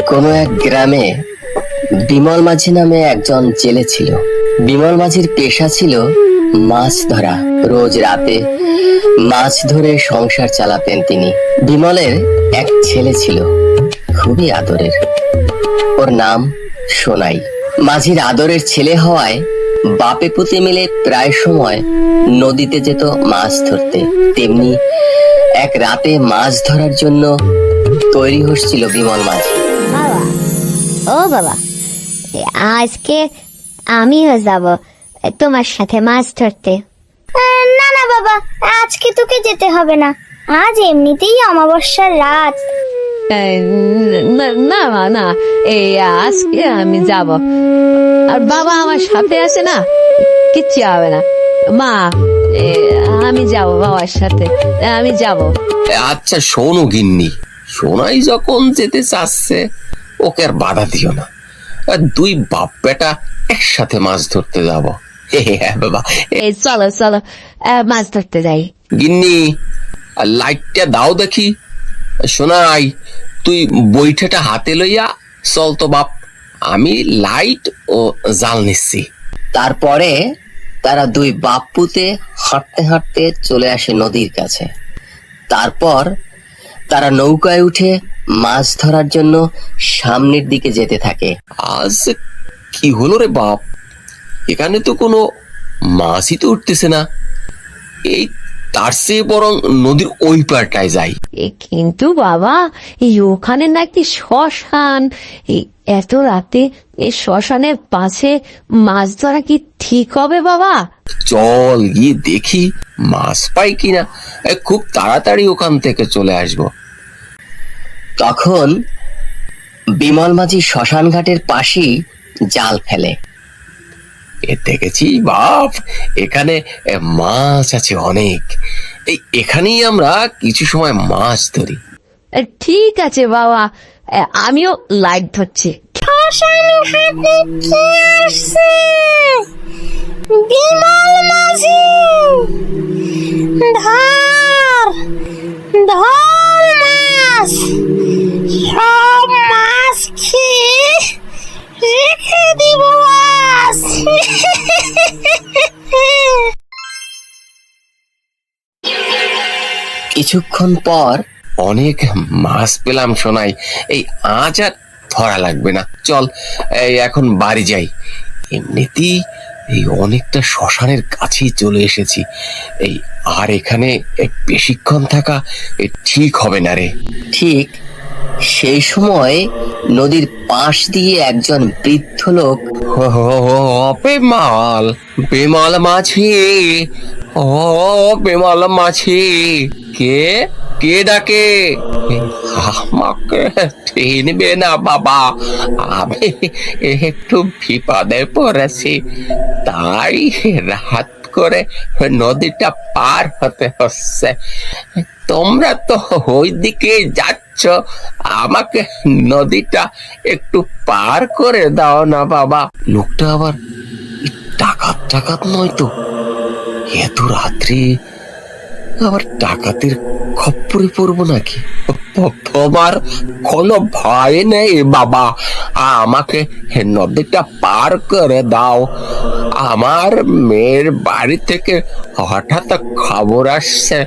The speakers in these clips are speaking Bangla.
কোনো এক গ্রামে বিমল মাঝি নামে একজন জেলে ছিল। বিমল মাঝির পেশা ছিল মাছ ধরা। রোজ রাতে মাছ ধরে সংসার চালাতেন তিনি। বিমলের এক ছেলে ছিল, খুবই আদরের। ওর নাম সোনাই। মাঝির আদরের ছেলে হওয়ায় বাপে পুতে মিলে প্রায় সময় নদীতে যেত মাছ ধরতে। তেমনি এক রাতে মাছ ধরার জন্য তৈরি হচ্ছিল বিমল মাঝি। ও বাবা, আজকে আমিও যাব তোমার সাথে মাছ ধরতে। না না বাবা, আজকে তোকে যেতে হবে না, আজ এমনিতেই অমাবস্যার রাত। না মা, না, এই আজকে আমি যাব। আর বাবা আমার সাথে আছে না, কিচ্ছু হবে না। মা, আমি যাব বাবার সাথে, আমি যাব। আচ্ছা শোনো গিন্নি, সোনাই যখন যেতে চাচ্ছে ওকে আর বাধা দিও না। দুই বাপ বেটা একসাথে মাছ ধরতে যাব। হ্যাঁ বাবা, এই চলো চলো মাছ ধরতে যাই। গিন্নি লাইটটা দাও দেখি। সোনাই, তুই বৈঠাটা হাতে লইয়া চল তো বাপ, আমি লাইট ও জাল নিচ্ছি। তারপরে তারা দুই বাপ পুতে হাঁটতে হাঁটতে চলে আসে নদীর কাছে। তারপর তারা নৌকায় উঠে মাছ ধরার জন্য সামনের দিকে যেতে থাকে। আজ কি হলো রে বাপ, এখানে তো কোনো মাছই তো উঠতেছে না। এই তার চেয়ে বরং নদীর ওই পারটায় যাই। কিন্তু বাবা, এই ওখানে নাকি শ্মশান, এই এত রাতে এই শ্মশানের পাশে মাছ ধরা কি ঠিক হবে বাবা? চল গিয়ে দেখি মাছ পাই কিনা। খুব তাড়াতাড়ি ওখান থেকে চলে আসবো। তখন বিমল মাঝি শ্মশান ঘাটের পাশেই জাল ফেলে। এ দেখেছি বাপ, এখানে মাছ আছে অনেক। এখানেই আমরা কিছু সময় মাছ ধরি। ঠিক আছে বাবা, আমিও লাইট ধরছি। শ্মশান ঘাটে কে আসছে? বিমল মাঝি, ধর ধর মাছ, সব মাছ খেয়ে রেখে দিব আজ। কিছুক্ষণ পর অনেক মাছ পেলাম সোনাই, এই আজ আর ধরা লাগবে না। চল এই এখন বাড়ি যাই। এমনিতেই এই অনেকটা শ্মশানের কাছেই চলে এসেছি। এই আর এখানে বেশিক্ষণ থাকা ঠিক হবে না রে। ঠিক সেই সময় নদীর পাশ দিয়ে একজন বৃদ্ধ লোক, বেমাল বেমাল মাছি, ও বেমাল মাছি, কে কে ডাকে? আমাকে চিনবে না বাবা, আমি একটু বিপদে পড়েছি, তাই রাত করে নদীটা পার হতে হচ্ছে। তোমরা তো ওই দিকে যাচ্ছ, আমাকে নদীটা একটু পার করে দাও না বাবা। লোকটা আবার ডাকাত ডাকাত নয় তো? এত রাত্রে আবার ডাকাতের খপ্পরে পড়বো নাকি? তোমার কোনো ভয় নেই বাবা, আমাকে নদীটা পার করে দাও। আমার মেয়ের বাড়ি থেকে হঠাৎ খবর আসছে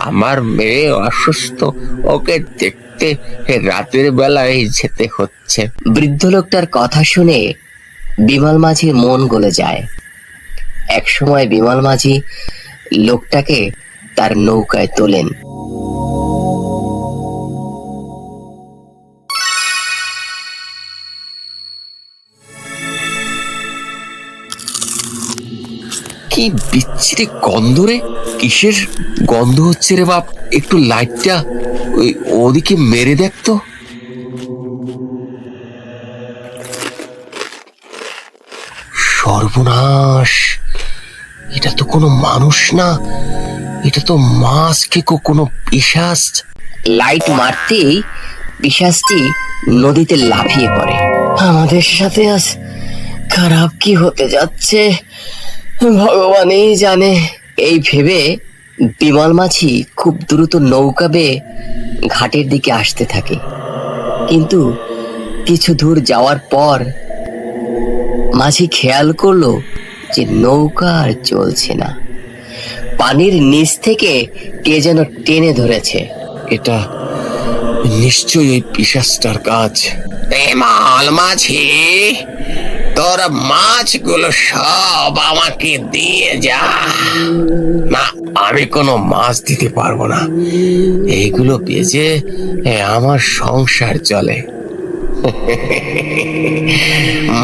আমার মেয়ে অসুস্থ, ওকে দেখতে রাতের বেলায় যেতে হচ্ছে। বৃদ্ধ লোকটার কথা শুনে বিমল মাঝির মন গলে যায়। একসময় বিমল মাঝি লোকটাকে তার নৌকায় তোলেন। কি বিচ্ছিরি গন্ধ রে, কিসের গন্ধ হচ্ছে রে বাপ? একটু লাইটটা ওই ওদিকে মেরে দেখতো। সর্বনাশ, এটা তো কোনো মানুষ না, এটা তো মাছ খেকো কোনো পিশাচ। লাইট মারতেই পিশাচটি নদীতে লাফিয়ে পড়ে। আমাদের সাথে আজ খারাপ কি হতে যাচ্ছে ভগবানই জানে। এই ভেবে বিমল মাঝি খুব দ্রুত নৌকা বেয়ে ঘাটের দিকে আসতে থাকে, কিন্তু কিছু দূর যাওয়ার পর মাঝি খেয়াল করলো যে নৌকা আর চলছে না। পানির নিচ থেকে কে যেন টেনে ধরেছে। এটা নিশ্চয়ই ওই পিশাচটার কাজ। বিমল মাঝি, তোর মাছগুলো সব আমাকে দিয়ে যা। না, আমি কোনো মাছ দিতে পারবো না, এইগুলো বেচে আমার সংসার চলে।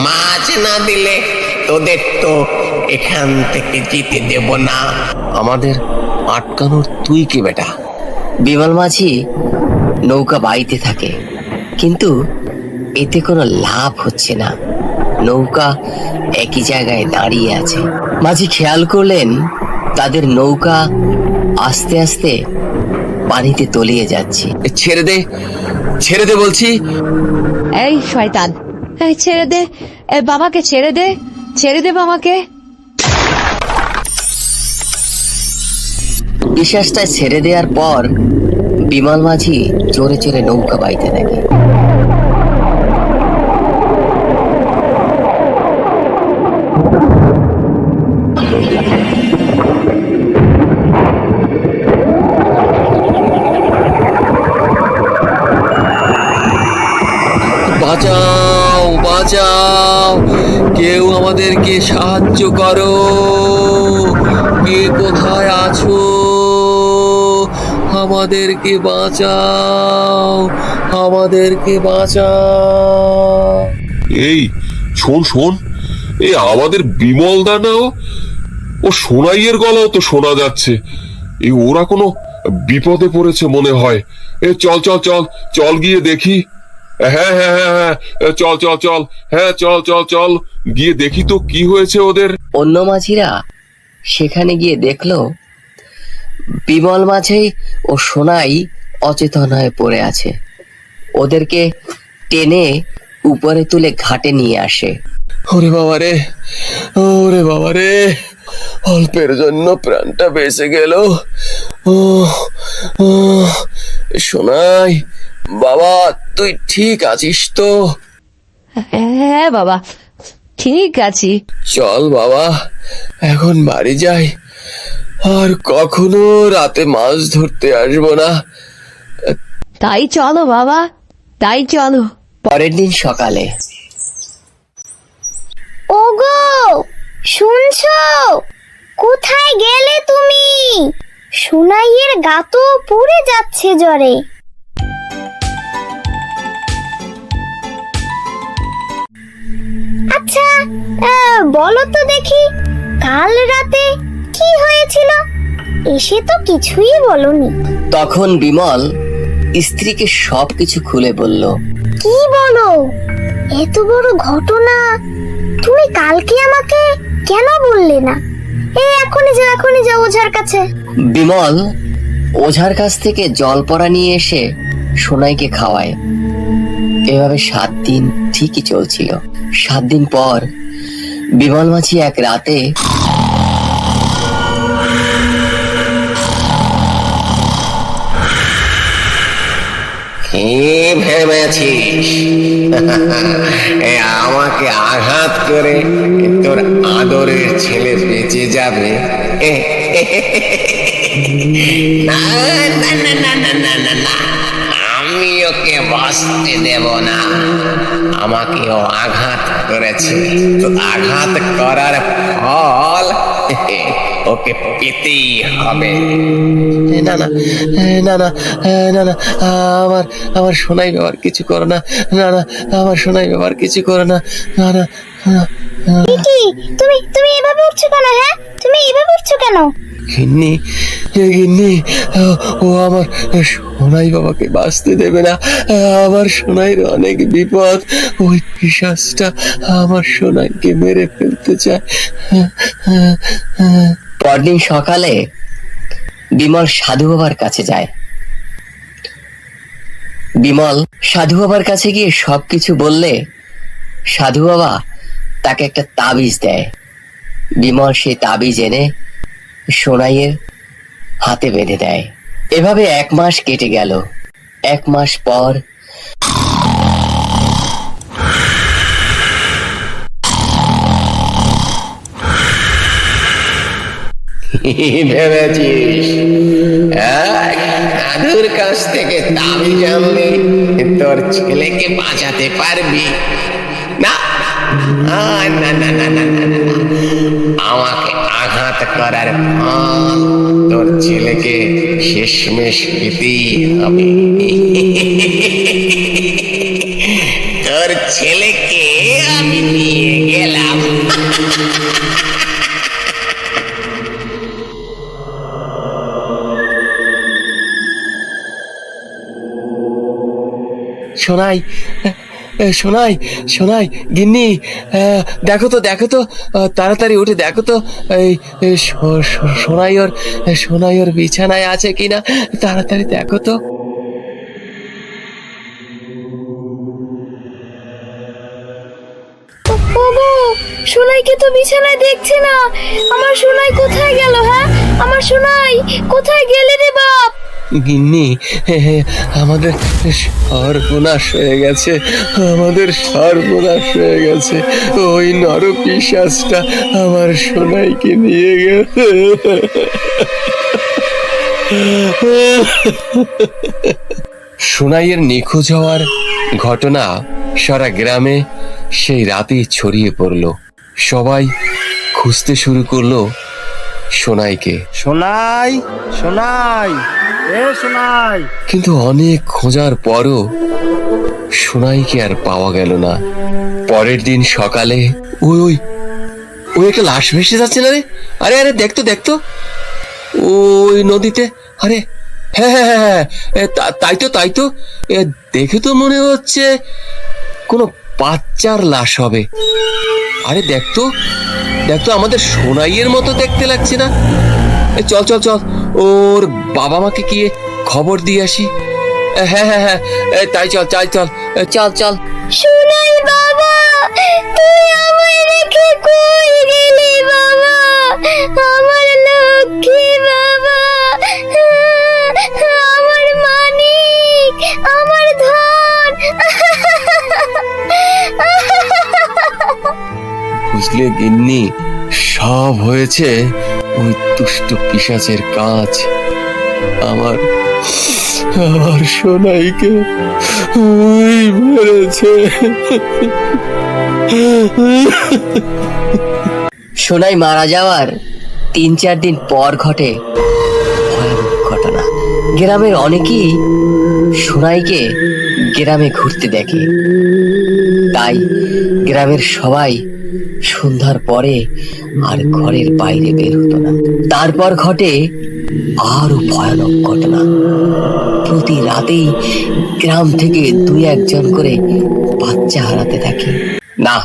মাছ না দিলে তোদের তো এখান থেকে যেতে দেব না। আমাদের আটকানোর তুই কে বেটা? বিমল মাঝি নৌকা বাইতে থাকে, কিন্তু এতে কোনো লাভ হচ্ছে না। নৌকা একই জায়গায় দাঁড়িয়ে আছে। মাঝি খেয়াল করলেন তাদের নৌকা আস্তে আস্তে পানিতে তলিয়ে যাচ্ছে। ছেড়ে দে, ছেড়ে দে বলছি। এই শয়তান, এই ছেড়ে দে, এই বাবাকে ছেড়ে দে, ছেড়ে দে বাবাকে। পিশাচটা ছেড়ে দেওয়ার পর বিমল মাঝি জোরে জোরে নৌকা বাইতে থাকে। বাঁচাও, বাঁচাও, কেউ আমাদেরকে সাহায্য করো। কে কোথায় আছো? আমাদেরকে বাঁচাও, আমাদেরকে বাঁচাও। এই শোন শোন, এই আমাদের বিমল দানাও ও সোনাইয়ের গলাও তো শোনা যাচ্ছে। এই ওরা কোনো বিপদে পড়েছে মনে হয়। চল চল চল, চল গিয়ে দেখি। হ্যাঁ হ্যাঁ হ্যাঁ হ্যাঁ, চল চল চল, হ্যাঁ চল চল চল, গিয়ে দেখি তো কি হয়েছে ওদের। অন্য মাঝিরা সেখানে গিয়ে দেখলো বিমল মাঝি ও সোনাই অচেতন হয়ে পড়ে আছে। ওদেরকে টেনে উপরে তুলে ঘাটে নিয়ে আসে। ওরে বাবা রে, ওরে বাবা রে, অল্পের জন্য প্রাণটা বেঁচে গেল। ও ও সোনাই, বাবা তুই ঠিক আছিস তো? হ্যাঁ বাবা, ঠিক আছি। চল বাবা, এখন বাড়ি যাই, আর কখনো রাতে মাছ ধরতে আসবো না। তাই চলো বাবা, তাই চলো। পরের দিন সকালে ওগো, শুনছো? কোথায় গেলে তুমি? সোনাইয়ের গা তো পুড়ে যাচ্ছে জ্বরে। আচ্ছা, বলো তো দেখি, কাল রাতে কি হয়েছিল? এসে তো কিছুই বলনি। তখন বিমল স্ত্রীকে সবকিছু খুলে বলল। কি বলো? এত বড় ঘটনা তুমি কালকে আমাকে কেন বললে না? এখনই যাও ওঝার কাছে। বিমল ওঝার কাছ থেকে জলপড়া নিয়ে এসে সোনাইকে খাওয়ায়। এভাবে 7 দিন ঠিকই চলছিল। 7 দিন পর বিমল মাঝি এক রাতে কি ভেবেছিস আমাকে আঘাত করে তোর আদরের ছেলে বেঁচে যাবে? না না না না না না না না, আমি ওকে বাঁচতে দেব না। আমাকে ও আঘাত করেছে, তো আঘাত করার ফল ওকে পেতেই হবে। না না না না না না, আমার আমার সোনাই বাবার কিছু করো না। না না, আমার সোনাই বাবার কিছু করো না। না না, কি তুমি এভাবে উঠছো কেন? হ্যাঁ, তুমি এভাবে উঠছো কেন? গিন্নি, গিন্নি, ও আমার সোনাই বাবাকে বাঁচতে দেবে না। আমার সোনাইয়ের অনেক বিপদ। ওই পিশাচটা আমার সোনাইকে মেরে ফেলতে চায়। পরদিন সকালে বিমল সাধু বাবার কাছে যায়। বিমল সাধু বাবার কাছে গিয়ে সবকিছু বললে সাধু বাবা তাকে একটা তাবিজ দেয়। বিমল সেই তাবিজ এনে সোনাইয়ের হাতে বেঁধে দেয়। এভাবে 1 মাস কেটে গেল। 1 মাস পর ভেবেছিস দাদুর কাছ থেকে দাবি জানলে তোর ছেলেকে বাঁচাতে পারবি না? না না না না না না। আমাকে আঘাত করার ফল তোর ছেলেকে শেষমেশ পেতেই হবে। তোর ছেলেকে আমি নিয়ে গেলাম। সোনাই, সোনাই, সোনাই, গিন্নি, দেখো তো দেখো তো, তাড়াতাড়ি উঠে দেখো তো এই সোনাই ওর বিছানায় আছে কিনা, তাড়াতাড়ি দেখো তো। বাবু, সোনাইকে তো বিছানায় দেখছি না। আমার সোনাই কোথায় গেল? হ্যাঁ, আমার সোনাই কোথায় গেলে রে বাপ? গিন্নি, আমাদের সর্বনাশ হয়ে গেছে, আমাদের সর্বনাশ হয়ে গেছে। ওই নরপিশাচটা আমার সোনাইকে নিয়ে গেছে। সোনাইয়ের নিখোঁজ হওয়ার ঘটনা সারা গ্রামে সেই রাতেই ছড়িয়ে পড়ল। সবাই খুঁজতে শুরু করলো সোনাইকে। সোনাই, সোনাই, এ সোনাই। কিন্তু অনেক খোঁজার পরও সোনাইকে আর পাওয়া গেল না। পরের দিন সকালে ওই ওই ওই একটা লাশ ভেসে যাচ্ছে না রে? আরে আরে, দেখতো দেখতো, ওই নদীতে। আরে হ্যাঁ হ্যাঁ হ্যাঁ হ্যাঁ, তাই তো তাই তো, দেখে তো মনে হচ্ছে কোনো বাচ্চার লাশ হবে। আরে দেখতো দেখতো, আমাদের সোনাইয়ের মতো দেখতে লাগছে না? চল চল চল, ওর বাবা মাকে গিয়ে খবর দিয়ে আসি। হ্যাঁ হ্যাঁ হ্যাঁ, তাই চল চাই চল, চল চল। সোনাই বাবা, তুই আমায় রেখে কই গেলি বাবা? আমার লক্ষ্মী বাবা, আমার মানিক, আমার ধন। বুঝলে গিন্নি, সব হয়েছে ওই দুষ্ট পিশাচের কাজ। আমার আমার সোনাইকে ওই মেরেছে। সোনাই মারা যাওয়ার 3-4 দিন পর ঘটে ভয়ানক ঘটনা। গ্রামের অনেকেই সোনাইকে গ্রামে ঘুরতে দেখে, তাই গ্রামের সবাই সন্ধ্যার পরে আর ঘরের বাইরে বের হতো না। তারপর ঘটে আরো ভয়ানক ঘটনা। প্রতি রাতেই গ্রাম থেকে 2-1 জন করে বাচ্চা হারাতে থাকে। না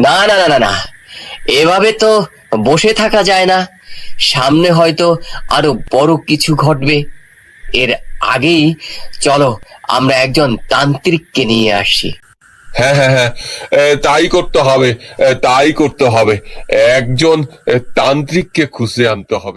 না না না না না, এভাবে তো বসে থাকা যায় না। সামনে হয়তো আরো বড় কিছু ঘটবে। এর আগেই চলো আমরা একজন তান্ত্রিককে নিয়ে আসি। হ্যাঁ হ্যাঁ হ্যাঁ, তাই করতে হবে, তাই করতে হবে। একজন তান্ত্রিককে খুঁজে আনতে হবে।